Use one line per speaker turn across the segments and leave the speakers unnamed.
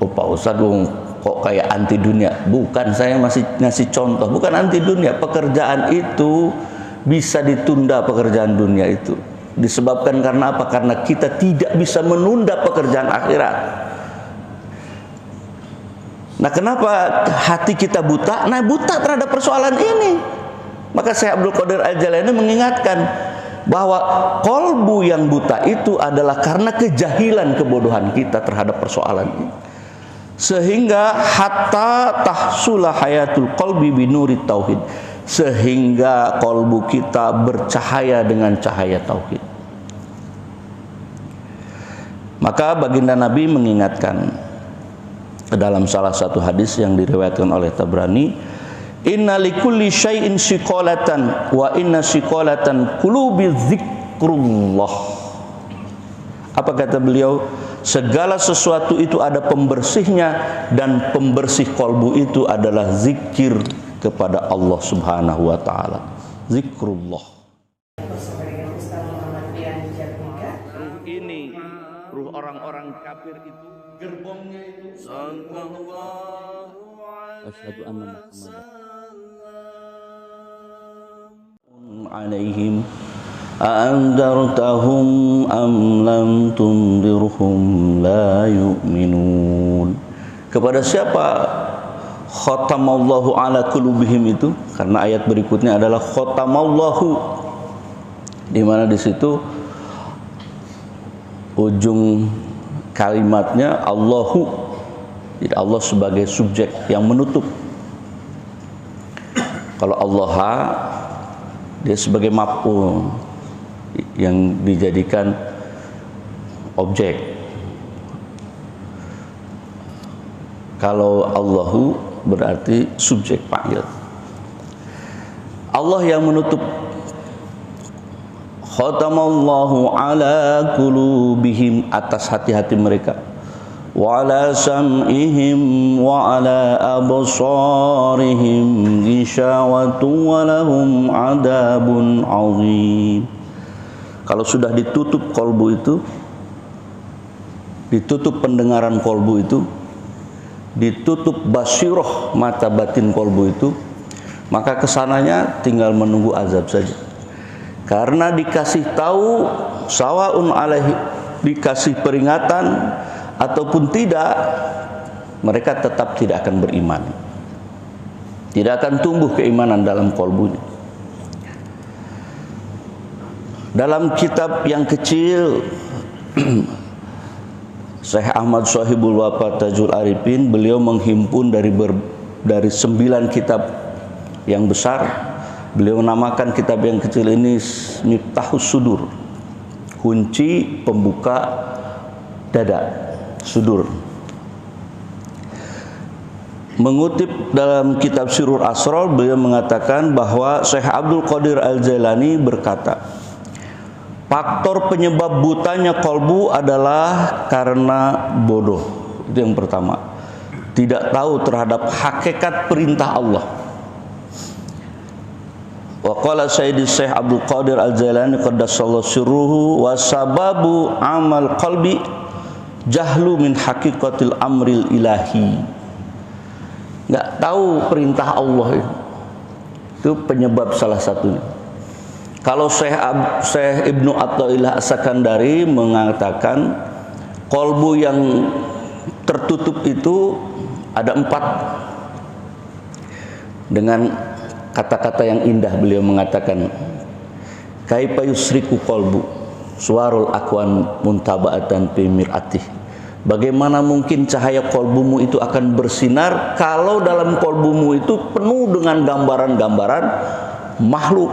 Oh Pak Ustadz kok kayak anti dunia. Bukan, saya masih ngasih contoh. Bukan anti dunia. Pekerjaan itu bisa ditunda, pekerjaan dunia itu. Disebabkan karena apa? Karena kita tidak bisa menunda pekerjaan akhirat. Nah, kenapa hati kita buta? Nah, buta terhadap persoalan ini. Maka Syekh Abdul Qadir Al-Jailani mengingatkan bahwa kolbu yang buta itu adalah karena kejahilan, kebodohan kita terhadap persoalan ini. Sehingga hatta tahsula hayatul qalbi binuri tauhid, sehingga kolbu kita bercahaya dengan cahaya tauhid. Maka baginda Nabi mengingatkan dalam salah satu hadis yang diriwayatkan oleh Tabrani, inna likulli syai'in siqalatan wa inna siqalatan qulubi dzikrullah. Apa kata beliau? Segala sesuatu itu ada pembersihnya, dan pembersih kolbu itu adalah zikir kepada Allah Subhanahu wa taala. Zikrullah. Ini ruh orang-orang kafir itu, gerbongnya itu sallallahu asyhadu anna Muhammadan alaihim a'andartahum am lam tundirhum la yu'minun. Kepada siapa khatamallahu ala qulubihim itu? Karena ayat berikutnya adalah khatamallahu, di mana di situ ujung kalimatnya Allahu, jadi Allah sebagai subjek yang menutup. Kalau Allah, dia sebagai maf'ul yang dijadikan objek. Kalau Allahu berarti subjek fa'il. Allah yang menutup. Khatamallahu ala qulubihim, atas hati-hati mereka. Wa ala sam'ihim wa ala absarihim ghishawatun wa lahum adabun 'adzim. Kalau sudah ditutup kolbu itu, ditutup pendengaran kolbu itu, ditutup basiroh mata batin kolbu itu, maka kesananya tinggal menunggu azab saja. Karena dikasih tahu sawaun alaihi, dikasih peringatan ataupun tidak, mereka tetap tidak akan beriman, tidak akan tumbuh keimanan dalam kolbunya. Dalam kitab yang kecil Syekh Ahmad Shahibul Wafa Tajul Arifin, beliau menghimpun dari 9 kitab yang besar. Beliau namakan kitab yang kecil ini Miftahus Sudur, kunci pembuka dada, sudur. Mengutip dalam kitab Sirrul Asrar, beliau mengatakan bahwa Syekh Abdul Qadir Al-Jailani berkata, faktor penyebab butanya kolbu adalah karena bodoh. Itu yang pertama, tidak tahu terhadap hakikat perintah Allah. Wa qala Sayyidi Syekh Abdul Qadir Al-Jailani qaddasallahu sirruhu wa sababu amal qalbi jahlu min haqiqatil amril ilahi. Enggak tahu perintah Allah itu penyebab salah satunya. Kalau Syekh Ibnu Athaillah As-Sakandari mengatakan kolbu yang tertutup itu ada 4. Dengan kata-kata yang indah beliau mengatakan, kaifa yusriku qalbu suwarul akwan muntaba'atan fi mir'atih. Bagaimana mungkin cahaya kolbumu itu akan bersinar kalau dalam kolbumu itu penuh dengan gambaran-gambaran makhluk.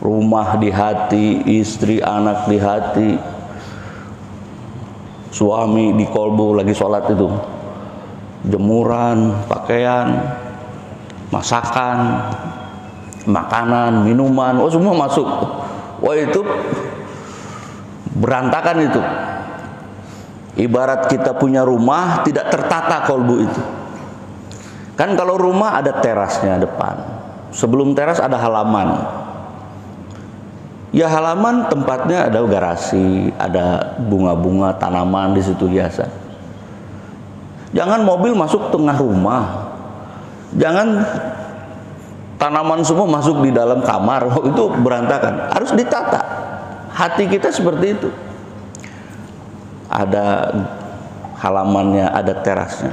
Rumah di hati, istri, anak di hati, suami di kolbu lagi sholat itu, jemuran, pakaian, masakan, makanan, minuman, oh semua masuk. Wah, itu berantakan itu. Ibarat kita punya rumah tidak tertata kolbu itu. Kan kalau rumah ada terasnya depan, sebelum teras ada halaman. Ya halaman tempatnya ada garasi, ada bunga-bunga, tanaman di situ hiasan. Jangan mobil masuk tengah rumah. Jangan tanaman semua masuk di dalam kamar. Itu berantakan. Harus ditata. Hati kita seperti itu. Ada halamannya, ada terasnya.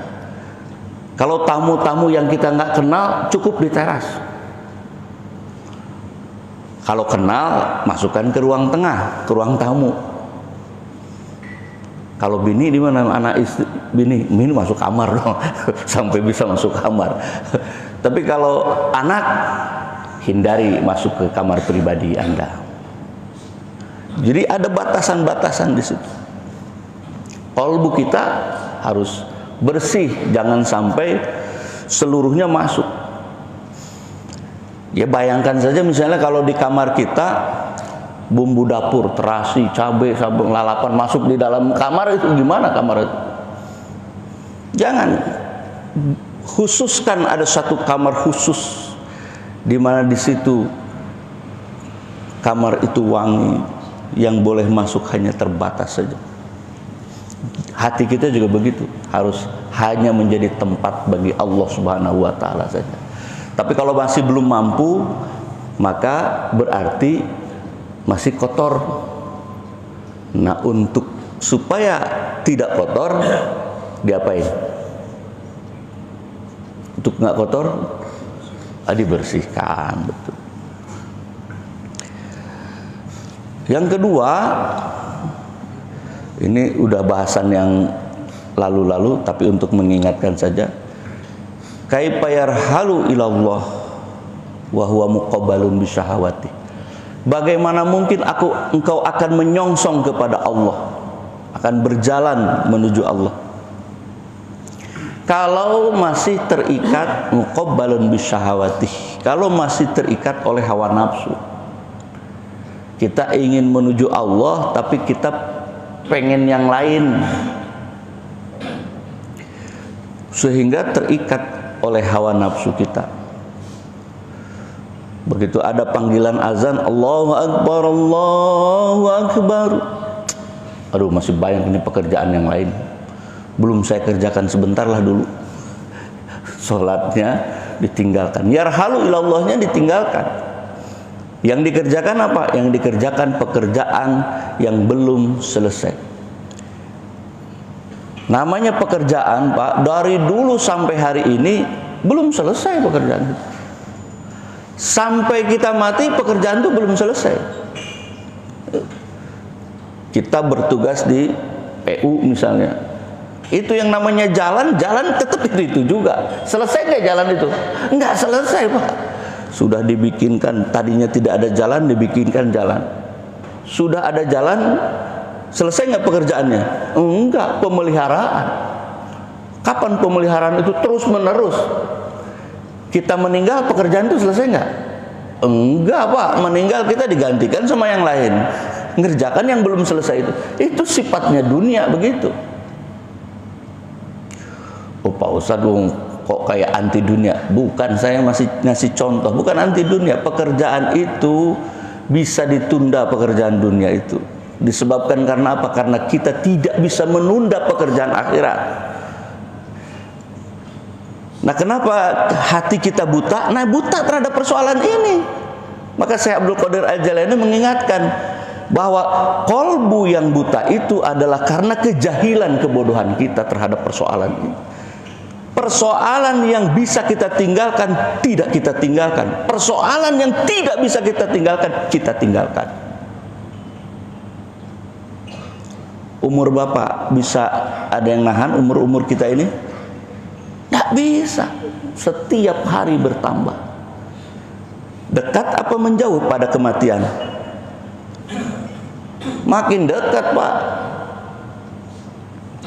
Kalau tamu-tamu yang kita nggak kenal, cukup di teras. Kalau kenal, masukkan ke ruang tengah, ke ruang tamu. Kalau bini di mana, anak istri, bini masuk kamar dong, sampai bisa masuk kamar. Tapi kalau anak, hindari masuk ke kamar pribadi Anda. Jadi ada batasan-batasan di situ. Qalbu kita harus bersih, jangan sampai seluruhnya masuk. Ya bayangkan saja misalnya kalau di kamar kita bumbu dapur, terasi, cabai, sabun, lalapan masuk di dalam kamar, itu gimana kamar itu? Jangan. Khususkan ada satu kamar khusus di mana di situ kamar itu wangi, yang boleh masuk hanya terbatas saja. Hati kita juga begitu, harus hanya menjadi tempat bagi Allah Subhanahu wa taala saja. Tapi kalau masih belum mampu, maka berarti masih kotor. Nah, untuk supaya tidak kotor, diapain? Untuk nggak kotor, dibersihkan, betul. Yang kedua, ini udah bahasan yang lalu-lalu, tapi untuk mengingatkan saja. Kaifa yarhalu ilallah wa huwa muqabbalun bisyahawati. Bagaimana mungkin engkau akan menyongsong kepada Allah, akan berjalan menuju Allah, kalau masih terikat muqabbalun bisyahawati, kalau masih terikat oleh hawa nafsu. Kita ingin menuju Allah, tapi kita pengen yang lain, sehingga terikat oleh hawa nafsu kita. Begitu ada panggilan azan, Allahu Akbar, Allahu Akbar. Aduh, masih banyak ini pekerjaan yang lain, belum saya kerjakan, sebentar lah dulu. Sholatnya ditinggalkan, yarhalu ilallahnya ditinggalkan. Yang dikerjakan apa? Yang dikerjakan pekerjaan yang belum selesai. Namanya pekerjaan, Pak, dari dulu sampai hari ini belum selesai pekerjaan itu. Sampai kita mati pekerjaan itu belum selesai. Kita bertugas di PU misalnya, itu yang namanya jalan tetap itu juga. Selesai nggak jalan itu? Nggak selesai, Pak. Sudah dibikinkan, tadinya tidak ada jalan, dibikinkan jalan. Sudah ada jalan, selesai nggak pekerjaannya? Enggak, pemeliharaan. Kapan pemeliharaan itu terus menerus? Kita meninggal, pekerjaan itu selesai nggak? Enggak, Pak. Meninggal kita digantikan sama yang lain, ngerjakan yang belum selesai itu. Itu sifatnya dunia begitu. Oh, Pak Ustadz, kok kayak anti dunia? Bukan, saya masih ngasih contoh. Bukan anti dunia. Pekerjaan itu bisa ditunda, pekerjaan dunia itu. Disebabkan karena apa? Karena kita tidak bisa menunda pekerjaan akhirat. Nah, kenapa hati kita buta? Nah, buta terhadap persoalan ini. Maka Syekh Abdul Qadir Al-Jailani mengingatkan bahwa kolbu yang buta itu adalah karena kejahilan, kebodohan kita terhadap persoalan ini. Persoalan yang bisa kita tinggalkan, tidak kita tinggalkan. Persoalan yang tidak bisa kita tinggalkan, kita tinggalkan. Umur Bapak bisa ada yang nahan umur-umur kita ini? Tidak bisa. Setiap hari bertambah. Dekat apa menjauh pada kematian? Makin dekat, Pak.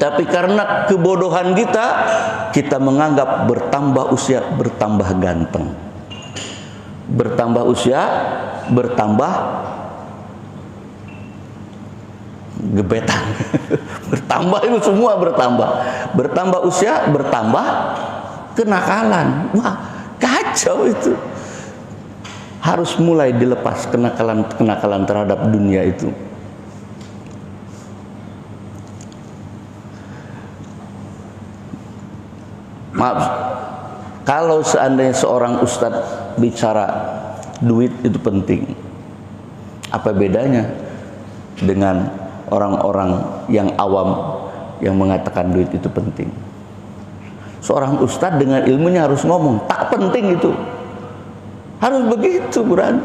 Tapi karena kebodohan kita menganggap bertambah usia bertambah ganteng, bertambah usia bertambah gebetan. Bertambah itu semua bertambah. Bertambah usia bertambah kenakalan. Wah, kacau itu. harus mulai dilepas kenakalan terhadap dunia itu. Maaf, kalau seandainya seorang ustadz bicara duit itu penting, apa bedanya dengan orang-orang yang awam yang mengatakan duit itu penting? Seorang ustadz dengan ilmunya harus ngomong, tak penting itu. Harus begitu, Quran.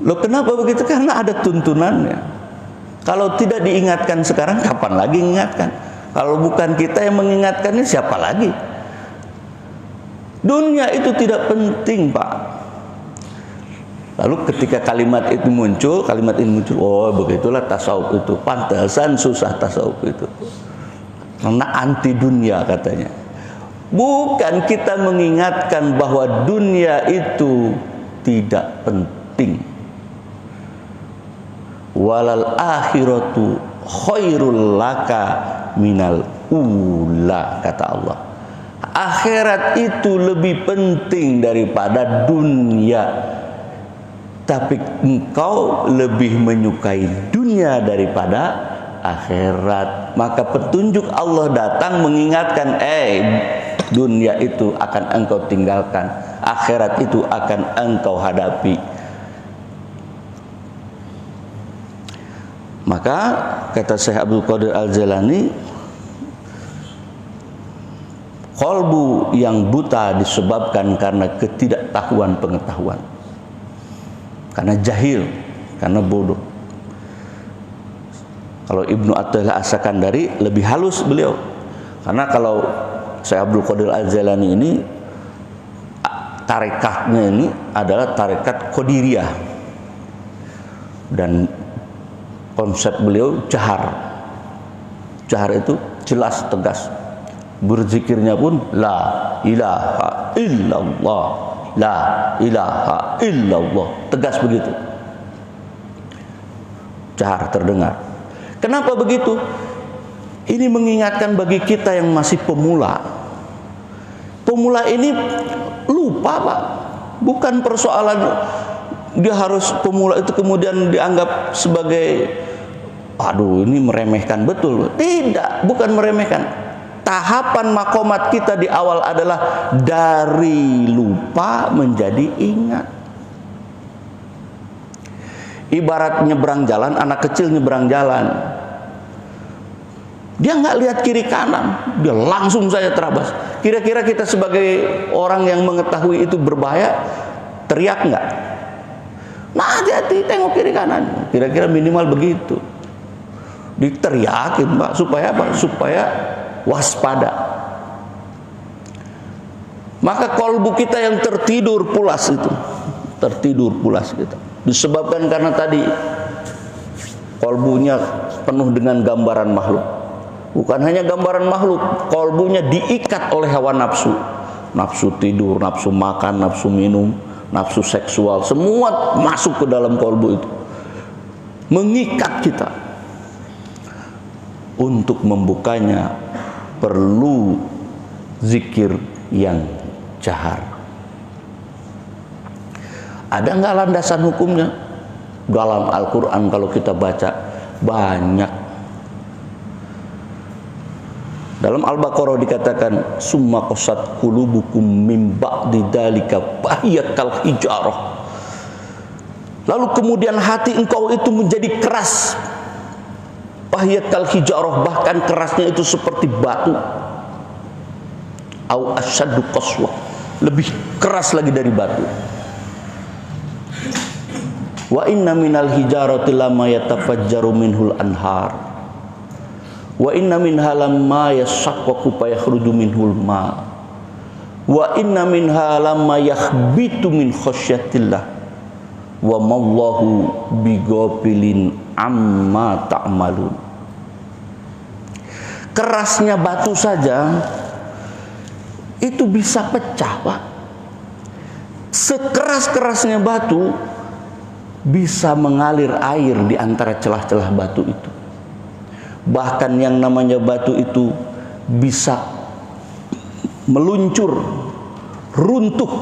Loh, kenapa begitu? Karena ada tuntunannya. Kalau tidak diingatkan sekarang, kapan lagi ingatkan? Kalau bukan kita yang mengingatkannya, siapa lagi? Dunia itu tidak penting, Pak. Lalu ketika kalimat ini muncul, oh begitulah tasawuf itu. Pantasan susah tasawuf itu. Karena anti dunia katanya. Bukan kita mengingatkan bahwa dunia itu tidak penting. Walal akhiratu khairul laka minal ula, kata Allah. Akhirat itu lebih penting daripada dunia. Tapi engkau lebih menyukai dunia daripada akhirat. Maka petunjuk Allah datang mengingatkan, dunia itu akan engkau tinggalkan, akhirat itu akan engkau hadapi. Maka kata Syekh Abdul Qadir Al-Jailani, qalbu yang buta disebabkan karena ketidaktahuan pengetahuan, karena jahil, karena bodoh. Kalau Ibnu Athaillah As-Sakandari lebih halus beliau, karena kalau Syekh Abdul Qadir Al-Jailani ini tarekatnya ini adalah tarekat Qadiriyah, dan konsep beliau jahar. Jahar itu jelas, tegas. Berzikirnya pun la ilaha illallah, la ilaha illallah, tegas begitu. Jahar, terdengar. Kenapa begitu? Ini mengingatkan bagi kita yang masih pemula. Pemula ini lupa, Pak. Bukan persoalan dia harus pemula itu kemudian dianggap sebagai, aduh ini meremehkan, betul. Tidak, bukan meremehkan. Tahapan makomat kita di awal adalah dari lupa menjadi ingat. Ibarat nyebrang jalan, anak kecil nyebrang jalan. Dia nggak lihat kiri kanan, dia langsung saja terabas. Kira-kira kita sebagai orang yang mengetahui itu berbahaya, teriak nggak? Nah, hati-hati, tengok kiri kanan. Kira-kira minimal begitu. Diteriakin, Pak, supaya apa? Supaya waspada. Maka kolbu kita yang tertidur pulas itu, tertidur pulas kita, disebabkan karena tadi kolbunya penuh dengan gambaran makhluk. Bukan hanya gambaran makhluk, kolbunya diikat oleh hawa nafsu. Nafsu tidur, nafsu makan, nafsu minum, nafsu seksual, semua masuk ke dalam kolbu itu, mengikat kita. Untuk membukanya perlu zikir yang jahar. Ada nggak landasan hukumnya? Dalam Al-Quran kalau kita baca banyak. Dalam Al-Baqarah dikatakan, summa qasat qulubukum mim ba'di dzalika fahiya kal hijarah. Lalu kemudian hati engkau itu menjadi keras. Fahiya kal hijarah, bahkan kerasnya itu seperti batu. Au asyaddu qaswa, lebih keras lagi dari batu. Wa inna minal hijarati lama yatafajjaru minhul anhar. Wa inna minha lamma yashaqqaqu fa yakhruju minhul ma. Wa inna minha lamma yakhbitu min khasyatillah. Wa mallahu bighafilin amma ta'malun. Kerasnya batu saja itu bisa pecah, Pak. Sekeras-kerasnya batu bisa mengalir air di antara celah-celah batu itu. Bahkan yang namanya batu itu bisa meluncur, runtuh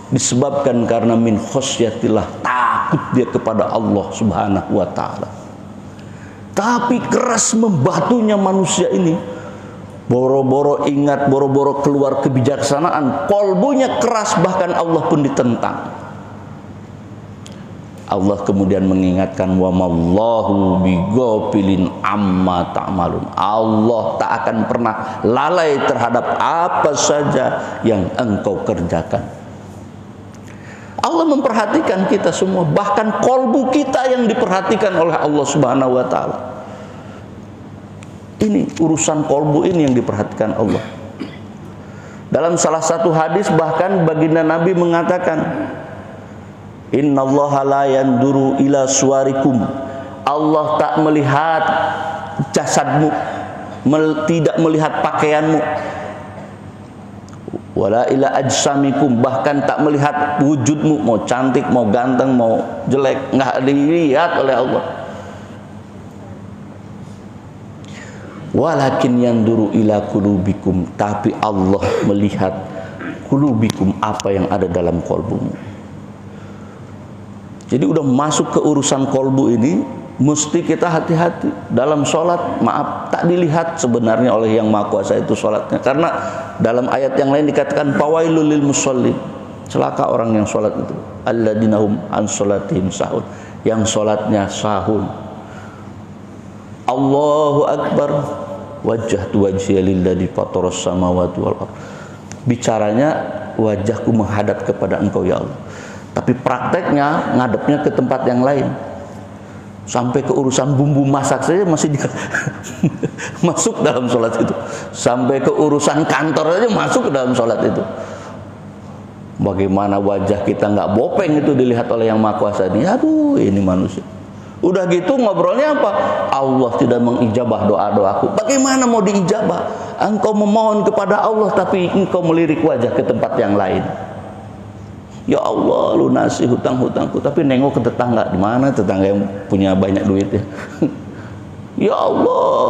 disebabkan karena min khosyatillah, takut dia kepada Allah Subhanahu wa taala. Tapi keras membatunya manusia ini, boro-boro ingat, boro-boro keluar kebijaksanaan, kolbunya keras, bahkan Allah pun ditentang. Allah kemudian mengingatkan, wa mallahu bighafilin amma ta'malun. Allah tak akan pernah lalai terhadap apa saja yang engkau kerjakan. Allah memperhatikan kita semua, bahkan kolbu kita yang diperhatikan oleh Allah Subhanahu wa taala. Ini urusan kolbu ini yang diperhatikan Allah. Dalam salah satu hadis bahkan baginda Nabi mengatakan, innallaha la yanduru ila suwarikum. Allah tak melihat jasadmu, tidak melihat pakaianmu. Wala ila ajsamikum, bahkan tak melihat wujudmu, mau cantik, mau ganteng, mau jelek, nggak dilihat oleh Allah. Walakin yanduru ila qulubikum, tapi Allah melihat qulubikum, apa yang ada dalam kolbumu. Jadi udah masuk ke urusan kolbu ini, mesti kita hati-hati dalam sholat. Maaf, tak dilihat sebenarnya oleh yang Maha Kuasa itu sholatnya, karena dalam ayat yang lain dikatakan fawailul lil musallin, celaka orang yang sholat itu, alladzina hum an sholatihim sahun, yang sholatnya sahun. Allahu akbar, wajjahtu wajhiya lilladzi fataras samawati wal ardh. Bicaranya wajahku menghadap kepada engkau ya Allah, tapi prakteknya ngadepnya ke tempat yang lain. Sampai ke urusan bumbu masak saja masih masuk dalam sholat itu. Sampai ke urusan kantor saja masuk ke dalam sholat itu. Bagaimana wajah kita nggak bopeng itu dilihat oleh yang Maha Kuasa ini. Aduh, ini manusia. Udah gitu ngobrolnya apa? Allah tidak mengijabah doa-doaku. Bagaimana mau diijabah? Engkau memohon kepada Allah tapi engkau melirik wajah ke tempat yang lain. Ya Allah, lunasi hutang-hutangku, tapi nengok ke tetangga. Di mana tetangga yang punya banyak duit ya? Ya Allah,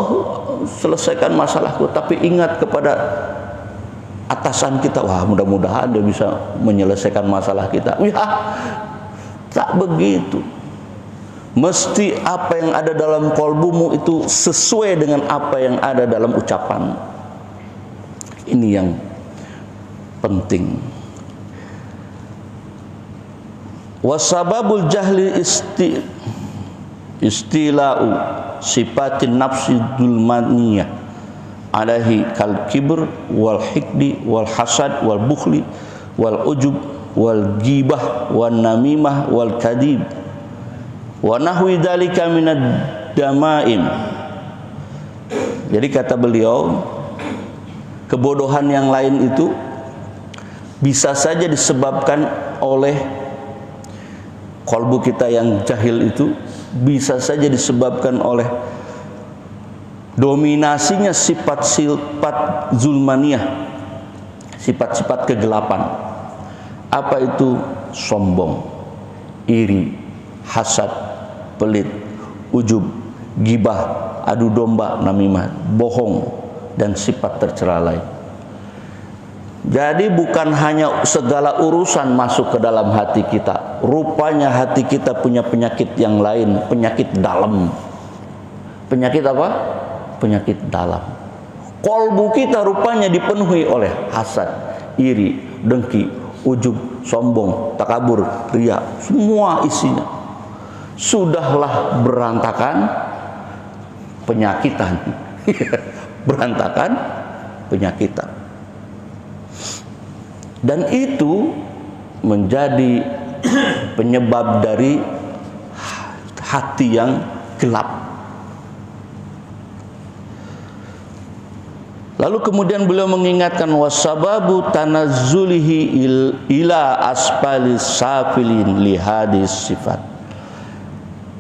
selesaikan masalahku, tapi ingat kepada atasan kita. Wah, mudah-mudahan dia bisa menyelesaikan masalah kita. Ya, tak begitu. Mesti apa yang ada dalam kolbumu itu sesuai dengan apa yang ada dalam ucapan. Ini yang penting. Wasababul jahli istila'u sifatin nafsi dulmaniyah alaihi kal kibr wal hikdi wal hasad wal bukhli wal ujub wal gibah wal namimah wal kadib wa nahwi dzalika minad damaim. Jadi kata beliau, kebodohan yang lain itu bisa saja disebabkan oleh kolbu kita yang jahil itu, bisa saja disebabkan oleh dominasinya sifat-sifat zulmaniyah, sifat-sifat kegelapan. Apa itu? Sombong, iri, hasad, pelit, ujub, gibah, adu domba, namimah, bohong, dan sifat tercela lain. Jadi bukan hanya segala urusan masuk ke dalam hati kita. Rupanya hati kita punya penyakit yang lain, penyakit dalam. Penyakit apa? Penyakit dalam. Kolbu kita rupanya dipenuhi oleh hasad, iri, dengki, ujub, sombong, takabur, riya, semua isinya. Sudahlah berantakan penyakitan. Berantakan penyakitan. Dan itu menjadi penyebab dari hati yang gelap. Lalu kemudian beliau mengingatkan wasababu tanazzulihi ila asfalis safilin li hadis sifat.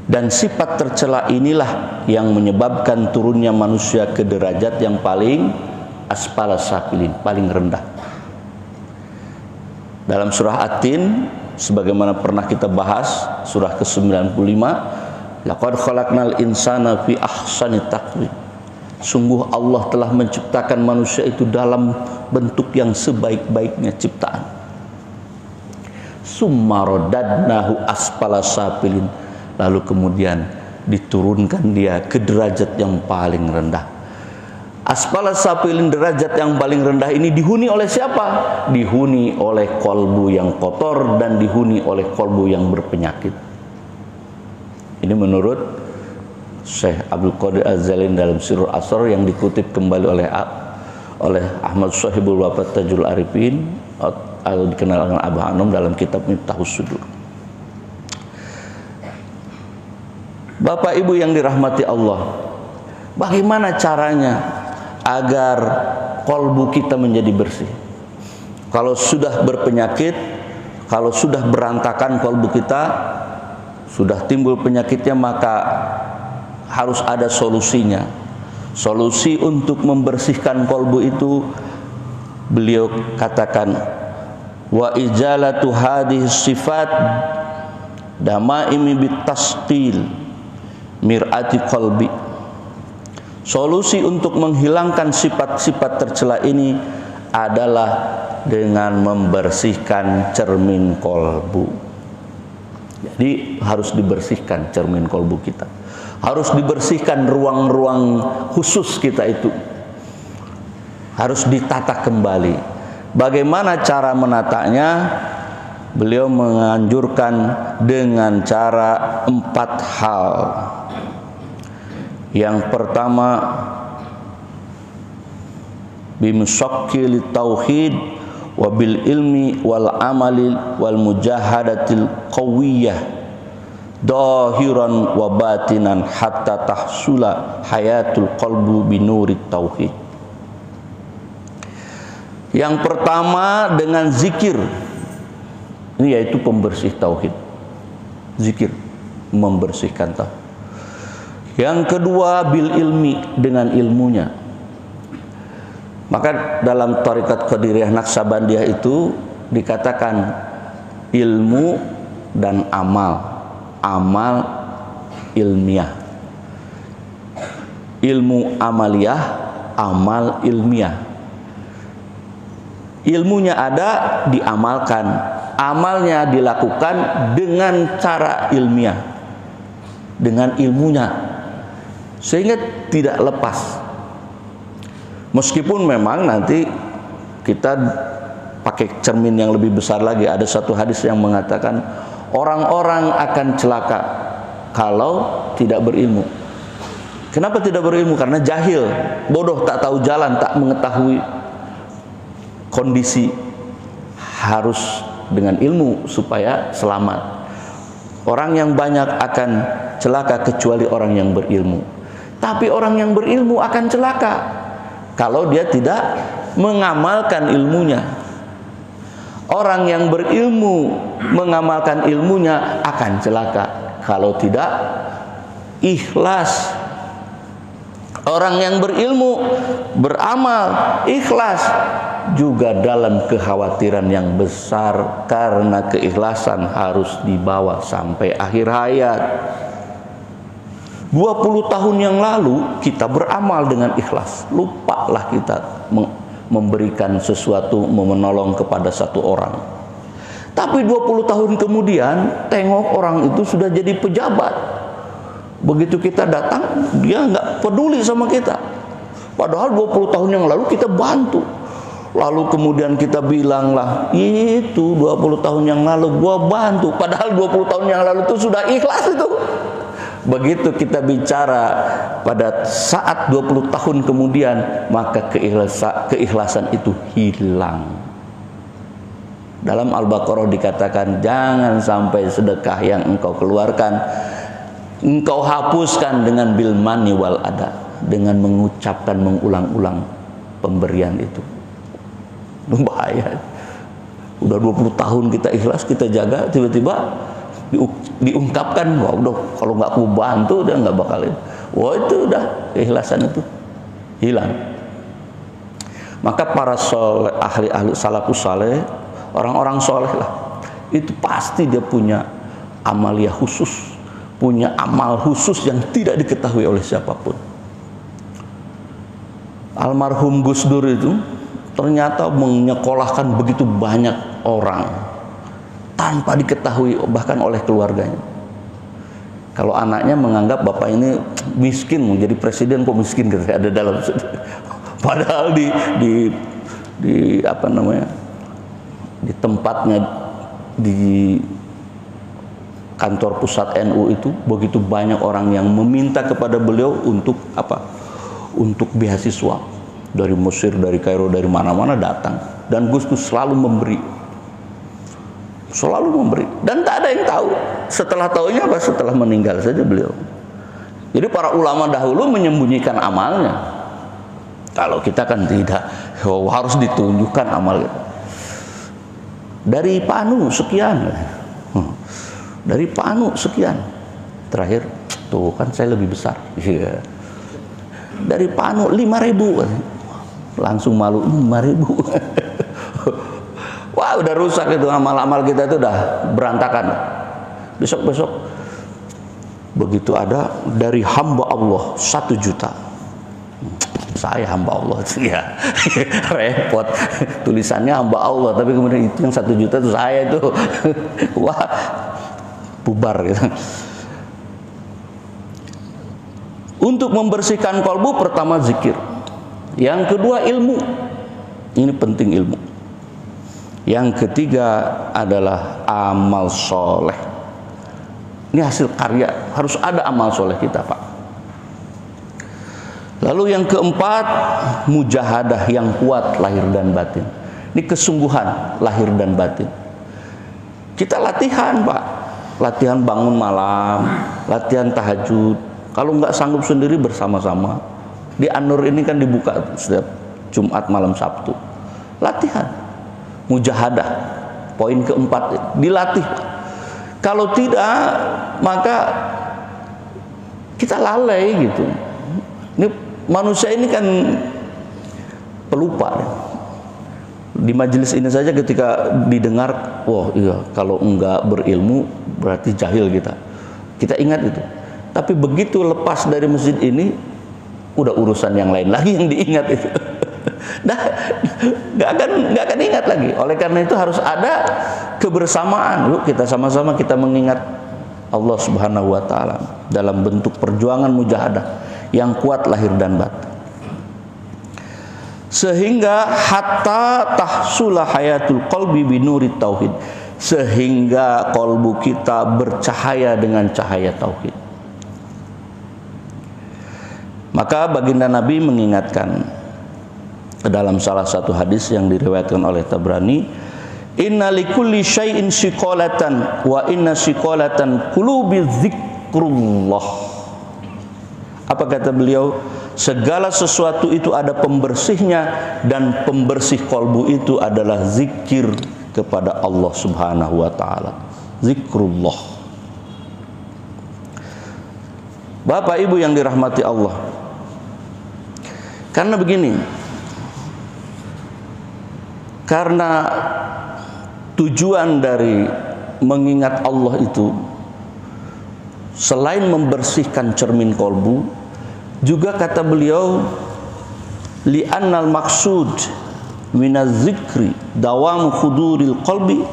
Dan sifat tercela inilah yang menyebabkan turunnya manusia ke derajat yang paling asfalas safilin, paling rendah. Dalam surah At-Tin, sebagaimana pernah kita bahas, surah ke-95, laqad khalaqnal insana fi ahsani taqwim. Sungguh Allah telah menciptakan manusia itu dalam bentuk yang sebaik-baiknya ciptaan. summa radadnahu asfala safilin, lalu kemudian diturunkan dia ke derajat yang paling rendah. Asfala safilin, derajat yang paling rendah ini dihuni oleh siapa? Dihuni oleh kolbu yang kotor dan dihuni oleh kolbu yang berpenyakit. Ini menurut Syekh Abdul Qadir Az-Zailani dalam Sirrul Asrar yang dikutip kembali oleh Ahmad Shahibul Wafat Tajul Arifin atau dikenal dengan Abah Anom dalam kitab Miftahus Sudur. Bapak Ibu yang dirahmati Allah, bagaimana caranya agar kolbu kita menjadi bersih? Kalau sudah berpenyakit, kalau sudah berantakan kolbu kita, sudah timbul penyakitnya, maka harus ada solusinya. Solusi untuk membersihkan kolbu itu, beliau katakan, wa ijalatu hadhihi sifat damaimi bitasqil mir'ati qalbi. Solusi untuk menghilangkan sifat-sifat tercela ini adalah dengan membersihkan cermin kolbu. Jadi harus dibersihkan cermin kolbu kita, harus dibersihkan ruang-ruang khusus kita itu, harus ditata kembali. Bagaimana cara menatanya? Beliau menganjurkan dengan cara 4 hal. Yang pertama, bimsyakkil tauhid wa bil ilmi wal amali wal mujahadatil qawiyah dahiran wa batinan hatta tahsula hayatul qalbu binurit tauhid. Yang pertama dengan zikir, ini yaitu pembersih tauhid. Zikir membersihkan tauhid. Yang kedua bil ilmi, dengan ilmunya. Maka dalam Thariqat Qadiriyah Naqsabandiyah itu dikatakan ilmu dan amal, amal ilmiah, ilmu amaliyah, amal ilmiah. Ilmunya ada, diamalkan. Amalnya dilakukan dengan cara ilmiah, dengan ilmunya, sehingga tidak lepas. Meskipun memang nanti kita pakai cermin yang lebih besar lagi. Ada satu hadis yang mengatakan orang-orang akan celaka kalau tidak berilmu. Kenapa tidak berilmu? Karena jahil, bodoh, tak tahu jalan, tak mengetahui kondisi. Harus dengan ilmu supaya selamat. Orang yang banyak akan celaka kecuali orang yang berilmu. Tapi orang yang berilmu akan celaka kalau dia tidak mengamalkan ilmunya. Orang yang berilmu mengamalkan ilmunya akan celaka kalau tidak ikhlas. Orang yang berilmu beramal ikhlas juga dalam kekhawatiran yang besar, karena keikhlasan harus dibawa sampai akhir hayat. 20 tahun yang lalu kita beramal dengan ikhlas, lupalah kita memberikan sesuatu, menolong kepada satu orang. Tapi 20 tahun kemudian tengok orang itu sudah jadi pejabat. Begitu kita datang, dia nggak peduli sama kita. Padahal 20 tahun yang lalu kita bantu. Lalu kemudian kita bilang lah, itu 20 tahun yang lalu gua bantu. Padahal 20 tahun yang lalu itu sudah ikhlas itu. Begitu kita bicara pada saat 20 tahun kemudian, maka keikhlasan itu hilang. Dalam Al-Baqarah dikatakan, jangan sampai sedekah yang engkau keluarkan engkau hapuskan dengan bil manni wal ada, dengan mengucapkan, mengulang-ulang pemberian itu. Bahaya. Udah 20 tahun kita ikhlas, kita jaga, tiba-tiba diungkapkan, wah udah kalau nggak aku bantu dia nggak bakalin. Wah itu udah keikhlasan itu hilang. Maka para ahli salafus saleh, orang-orang soleh lah, itu pasti dia punya amalia khusus, punya amal khusus yang tidak diketahui oleh siapapun. Almarhum Gus Dur itu ternyata menyekolahkan begitu banyak orang. tanpa diketahui bahkan oleh keluarganya. Kalau anaknya menganggap bapak ini miskin, mau jadi presiden kok miskin gitu, ada dalam padahal di apa namanya, di tempatnya di kantor pusat NU itu begitu banyak orang yang meminta kepada beliau untuk apa? Untuk beasiswa dari Mesir, dari Kairo, dari mana-mana datang, dan Gus Dur selalu memberi. Selalu memberi, dan tak ada yang tahu. Setelah tahunya apa? Setelah meninggal saja beliau. Jadi para ulama dahulu menyembunyikan amalnya. Kalau kita kan tidak, harus ditunjukkan amal kita. Dari Pak Anu sekian, dari Pak Anu sekian. Terakhir tuh kan saya lebih besar. Dari Pak Anu 5.000, langsung malu 5.000. Wah, udah rusak itu amal-amal kita, itu udah berantakan. Besok-besok begitu ada dari hamba Allah 1 juta. Saya hamba Allah ya. Repot. Tulisannya hamba Allah, tapi kemudian itu yang 1 juta itu saya itu. Wah, bubar gitu. Untuk membersihkan kolbu, pertama zikir. Yang kedua ilmu. Ini penting ilmu. Yang ketiga adalah amal soleh. Ini hasil karya, harus ada amal soleh kita, Pak. Lalu yang keempat, mujahadah yang kuat lahir dan batin. Ini kesungguhan lahir dan batin. Kita latihan, Pak. Latihan bangun malam, latihan tahajud. Kalau nggak sanggup sendiri, bersama-sama. Di An-Nur ini kan dibuka setiap Jumat malam Sabtu. Latihan. Mujahadah, poin keempat, dilatih. Kalau tidak, maka kita lalai gitu. Ini manusia ini kan pelupa. Di majelis ini saja ketika didengar, wah iya, kalau enggak berilmu berarti jahil kita. Kita ingat itu. Tapi begitu lepas dari masjid ini, udah urusan yang lain lagi yang diingat itu. Nah, nggak akan ingat lagi. Oleh karena itu harus ada kebersamaan. Yuk kita sama-sama kita mengingat Allah Subhanahu wa taala dalam bentuk perjuangan mujahadah yang kuat lahir dan batin. Sehingga hatta tahsula hayatul qalbi binuri tauhid. Sehingga kolbu kita bercahaya dengan cahaya tauhid. Maka baginda Nabi mengingatkan dalam salah satu hadis yang diriwayatkan oleh Tabrani, inna likulli syai'in shiqalatan wa inna shiqalatan qulubi dzikrullah. Apa kata beliau? Segala sesuatu itu ada pembersihnya, dan pembersih kolbu itu adalah zikir kepada Allah Subhanahu wa taala. Zikrullah. Bapak Ibu yang dirahmati Allah. Karena begini, karena tujuan dari mengingat Allah itu selain membersihkan cermin kolbu, juga kata beliau, li'annal maksud minaz zikri dawam khuduril qalbi,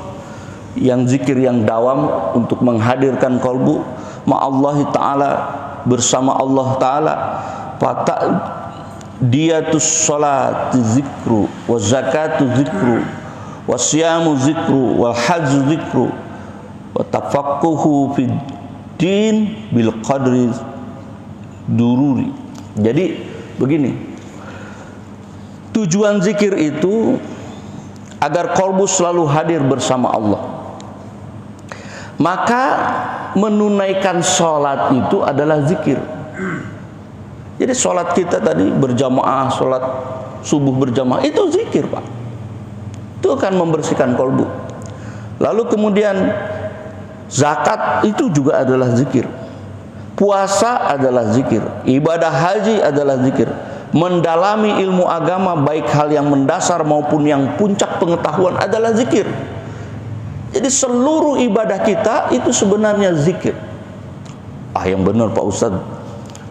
yang zikir yang dawam untuk menghadirkan kolbu ma'allahi ta'ala, bersama Allah ta'ala, fata diyatus salat zikru, wa zakatu zikru, wa siyamu zikru, wal hajju zikru, wa tafaqquhu fid din bil qadri dururi. Jadi begini, tujuan zikir itu agar kolbu selalu hadir bersama Allah. Maka menunaikan sholat itu adalah zikir. Jadi sholat kita tadi berjamaah, sholat subuh berjamaah, itu zikir, Pak. Itu akan membersihkan kolbu. Lalu kemudian zakat itu juga adalah zikir. Puasa adalah zikir. Ibadah haji adalah zikir. Mendalami ilmu agama, baik hal yang mendasar maupun yang puncak pengetahuan, adalah zikir. Jadi seluruh ibadah kita itu sebenarnya zikir. Ah, yang benar Pak Ustadz,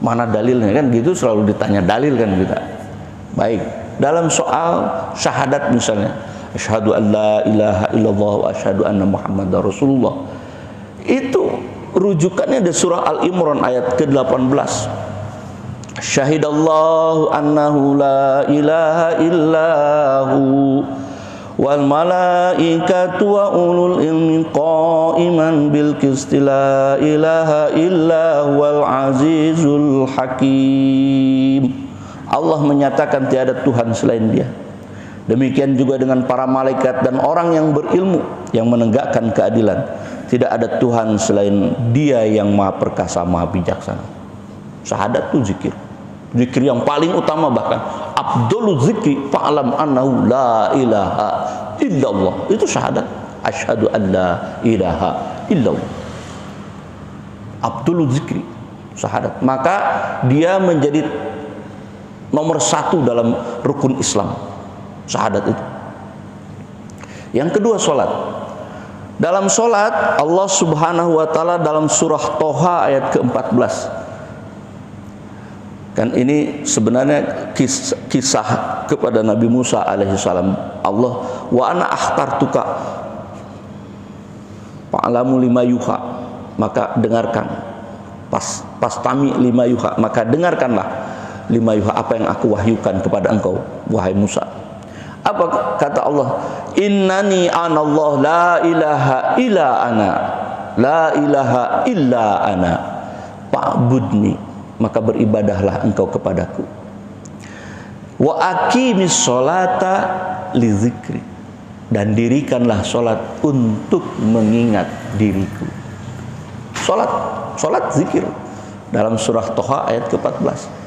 mana dalilnya? Kan gitu selalu ditanya dalil kan kita. Baik, dalam soal syahadat misalnya, asyhadu an la ilaha illallah wa asyhadu anna muhammadar rasulullah. Itu rujukannya di surah Al-Imran ayat ke-18. Syahidallahu annahu la ilaha illahu wal malaikatu wa ulul ilmi qa'iman bil qisti la ilaha illa huwal azizul hakim. Allah menyatakan tiada Tuhan selain Dia. Demikian juga dengan para malaikat dan orang yang berilmu yang menegakkan keadilan. Tidak ada Tuhan selain Dia yang Maha Perkasa, Maha Bijaksana. Syahadat itu zikir. Zikir yang paling utama, bahkan afdhalul zikri fa'lam annahu la ilaha illallah. Itu syahadat. Asyhadu an la ilaha illallah. Afdhalul zikri, syahadat. Maka dia menjadi nomor 1 dalam rukun Islam, syahadat itu. Yang kedua, sholat. Dalam sholat, Allah subhanahu wa ta'ala dalam surah Toha ayat ke-14, kan ini sebenarnya kisah kepada Nabi Musa alaihissalam. Allah, wa ana akhtartuka fa'lamu lima yuha, maka dengarkan, pastami lima yuha, maka dengarkanlah lima yuha, apa yang aku wahyukan kepada engkau wahai Musa. Apa kata Allah? Innani anallah la ilaha illa ana, la ilaha illa ana fa'budni, maka beribadahlah engkau kepadaku. Wa aqimis sholata li zikri, dan dirikanlah sholat untuk mengingat diriku. Sholat zikir dalam surah Toha ayat ke-14.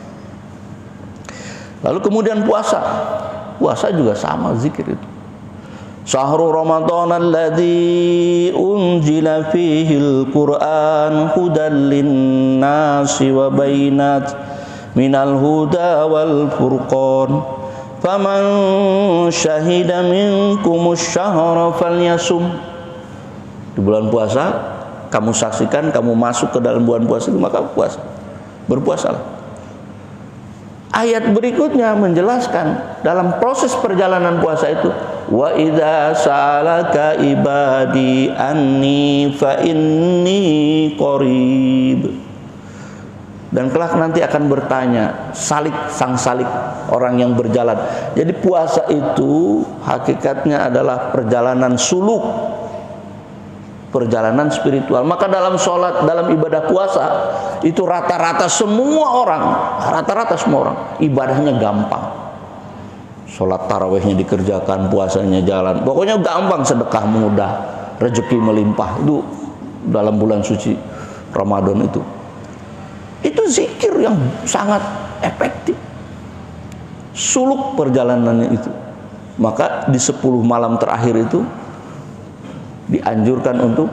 Lalu kemudian puasa juga sama, zikir itu. Syahrul Ramadan alladzi unzila fihil Qur'an hudan linnasi wa bainat minal huda wal furqan faman syahida minkumus syahra falyasum. Di bulan puasa kamu saksikan, kamu masuk ke dalam bulan puasa itu, maka puasa, berpuasalah. Ayat berikutnya menjelaskan dalam proses perjalanan puasa itu, wa idza sa'alaka ibadi anni fa inni qarib. Dan kelak nanti akan bertanya, sang salik, orang yang berjalan. Jadi puasa itu hakikatnya adalah perjalanan suluk, perjalanan spiritual. Maka dalam sholat, dalam ibadah puasa itu rata-rata semua orang ibadahnya gampang. Sholat tarawihnya dikerjakan, puasanya jalan, pokoknya gampang, sedekah mudah, rezeki melimpah. Itu dalam bulan suci Ramadan itu zikir yang sangat efektif, suluk perjalanannya itu. Maka di 10 malam terakhir itu dianjurkan untuk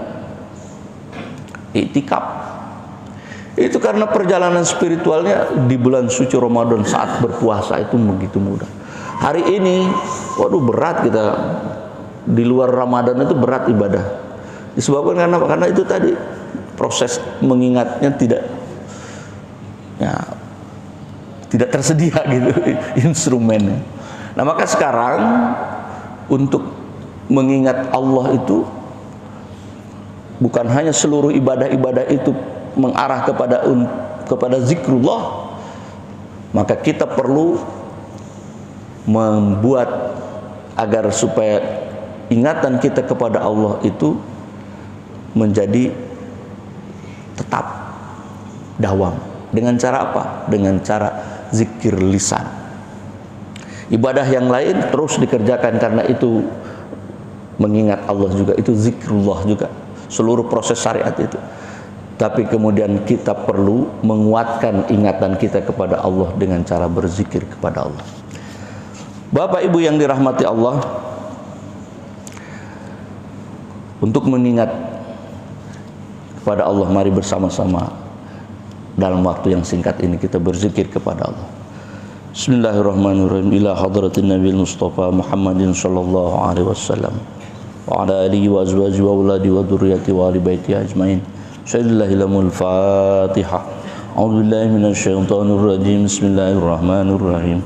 iktikaf. Itu karena perjalanan spiritualnya di bulan suci Ramadan saat berpuasa itu begitu mudah. Hari ini, waduh berat kita, di luar Ramadan itu berat ibadah. Disebabkan karena itu tadi, proses mengingatnya tidak tersedia gitu instrumennya. Nah, maka sekarang untuk mengingat Allah itu bukan hanya seluruh ibadah-ibadah itu mengarah kepada zikrullah, maka kita perlu membuat agar supaya ingatan kita kepada Allah itu menjadi tetap dawam. Dengan cara apa? Dengan cara zikir lisan. Ibadah yang lain terus dikerjakan karena itu mengingat Allah juga, itu zikrullah juga, seluruh proses syariat itu. Tapi kemudian kita perlu menguatkan ingatan kita kepada Allah dengan cara berzikir kepada Allah. Bapak Ibu yang dirahmati Allah, untuk mengingat kepada Allah, mari bersama-sama dalam waktu yang singkat ini kita berzikir kepada Allah. Bismillahirrahmanirrahim. Ila hadratin Nabi Mustafa Muhammadin sallallahu alaihi wasallam wa ala alihi wa azwaji wa auladi wa dzurriyyati wa ali baiti ajmain. Shallallahul Fatihah. A'udzu billahi minasyaitonir rajim. Bismillahirrahmanirrahim.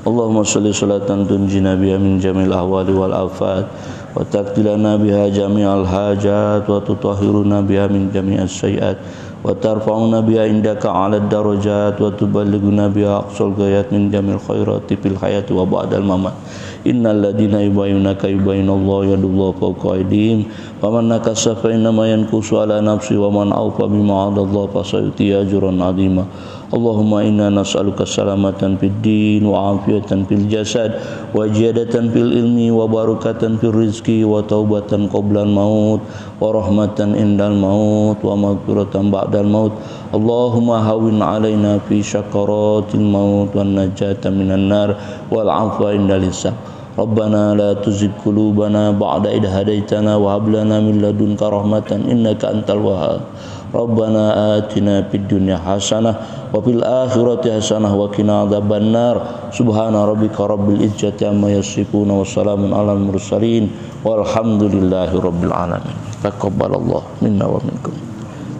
Allahumma sholli sholatan tunjina biha min jamil ahwali wal afat wa taqdilana biha jami'al hajat wa tutahhiruna biha min jami'as sayyi'at wa tarfa'una biha indaka 'ala darajat wa tuballighuna biha aqsal ghayat min jamil khairati fil hayati wa ba'dal mamat. Innal ladina yubayyunaka yubayyinallahu yadullahu fawqa aydihim faman nakasa fa innama yankusu ala nafsi wa man awfa bima 'adallahu fa sayu'ti ajran 'azima. Allahumma inna nas'aluka salamatan fid din wa afiyatan fil jasad wa ziyadatan fil ilmi wa barakatan fil rizqi wa taubatan qoblal maut wa rahmatan indal maut wa maghfiratan ba'dal maut. Allahumma hawwin 'alaina fi syakaratil maut wan najata minan nar wal 'afwa indal hisab. Rabbana la tuzigh qulubana ba'da idh hadaitana wa hab lana min ladunka rahmatan innaka antal wahhab. Rabbana atina fid dunya hasanah wa fil akhirati hasanah wa qina adzabannar. Subhana rabbika rabbil izzati amma yasifun wa salamun alal mursalin walhamdulillahi rabbil alamin. Taqabbalallahu minna wa minkum.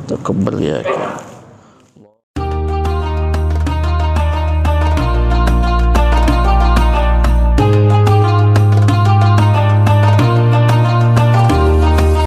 Taqabbal ya